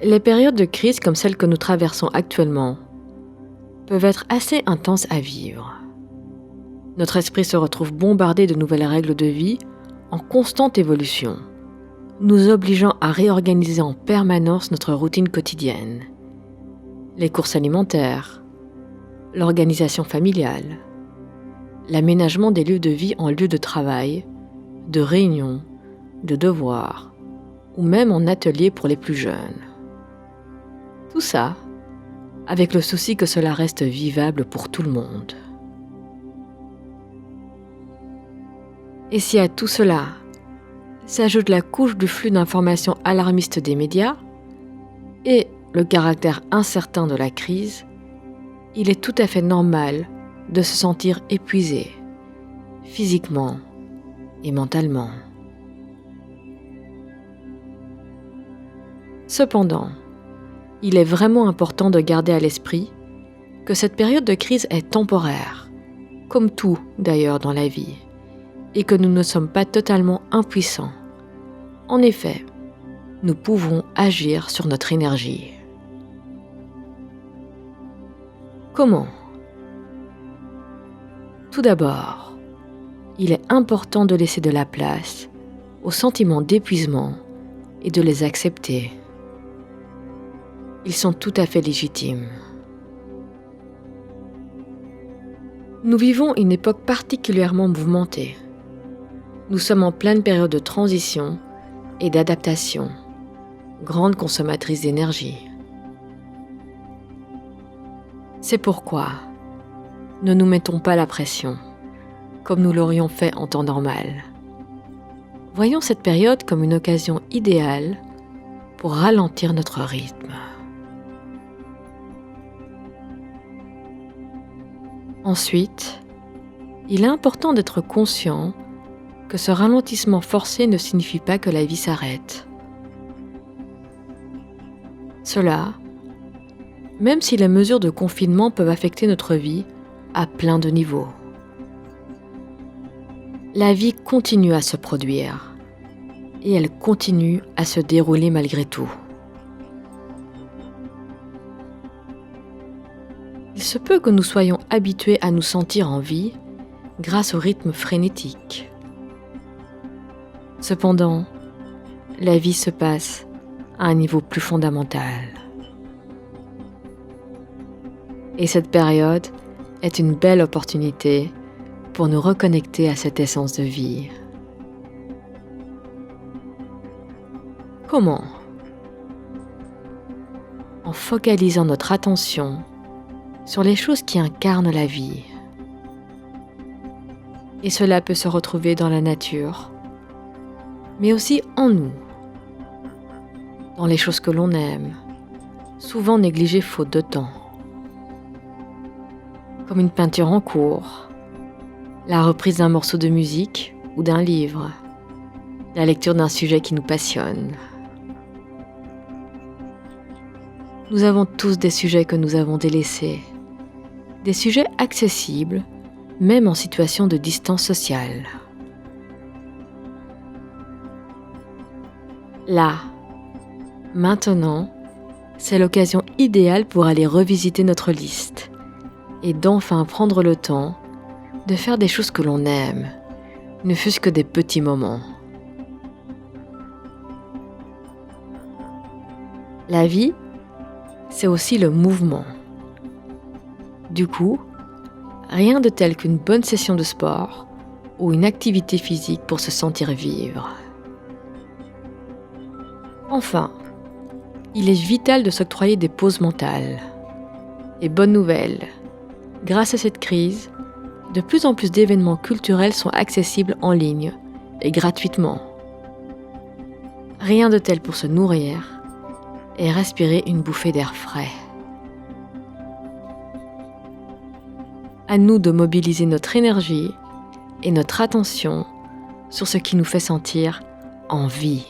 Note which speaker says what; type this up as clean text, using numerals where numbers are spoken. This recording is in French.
Speaker 1: Les périodes de crise comme celle que nous traversons actuellement peuvent être assez intenses à vivre. Notre esprit se retrouve bombardé de nouvelles règles de vie en constante évolution, nous obligeant à réorganiser en permanence notre routine quotidienne. Les courses alimentaires, l'organisation familiale, l'aménagement des lieux de vie en lieux de travail, de réunions, de devoirs, ou même en atelier pour les plus jeunes. Tout ça, avec le souci que cela reste vivable pour tout le monde. Et si à tout cela s'ajoute la couche du flux d'informations alarmistes des médias et le caractère incertain de la crise, il est tout à fait normal de se sentir épuisé, physiquement et mentalement. Cependant, il est vraiment important de garder à l'esprit que cette période de crise est temporaire, comme tout d'ailleurs dans la vie, et que nous ne sommes pas totalement impuissants. En effet, nous pouvons agir sur notre énergie. Comment ? Tout d'abord, il est important de laisser de la place aux sentiments d'épuisement et de les accepter. Ils sont tout à fait légitimes. Nous vivons une époque particulièrement mouvementée. Nous sommes en pleine période de transition et d'adaptation, grande consommatrice d'énergie. C'est pourquoi ne nous mettons pas la pression, comme nous l'aurions fait en temps normal. Voyons cette période comme une occasion idéale pour ralentir notre rythme. Ensuite, il est important d'être conscient que ce ralentissement forcé ne signifie pas que la vie s'arrête. Cela, même si les mesures de confinement peuvent affecter notre vie à plein de niveaux. La vie continue à se produire et elle continue à se dérouler malgré tout. Il se peut que nous soyons habitués à nous sentir en vie grâce au rythme frénétique. Cependant, la vie se passe à un niveau plus fondamental. Et cette période est une belle opportunité pour nous reconnecter à cette essence de vie. Comment ? En focalisant notre attention sur les choses qui incarnent la vie. Et cela peut se retrouver dans la nature, mais aussi en nous, dans les choses que l'on aime, souvent négligées faute de temps, comme une peinture en cours, la reprise d'un morceau de musique ou d'un livre, la lecture d'un sujet qui nous passionne. Nous avons tous des sujets que nous avons délaissés, des sujets accessibles, même en situation de distance sociale. Là, maintenant, c'est l'occasion idéale pour aller revisiter notre liste et d'enfin prendre le temps de faire des choses que l'on aime, ne fût-ce que des petits moments. La vie, c'est aussi le mouvement. Du coup, rien de tel qu'une bonne session de sport ou une activité physique pour se sentir vivre. Enfin, il est vital de s'octroyer des pauses mentales. Et bonne nouvelle, grâce à cette crise, de plus en plus d'événements culturels sont accessibles en ligne et gratuitement. Rien de tel pour se nourrir et respirer une bouffée d'air frais. À nous de mobiliser notre énergie et notre attention sur ce qui nous fait sentir en vie.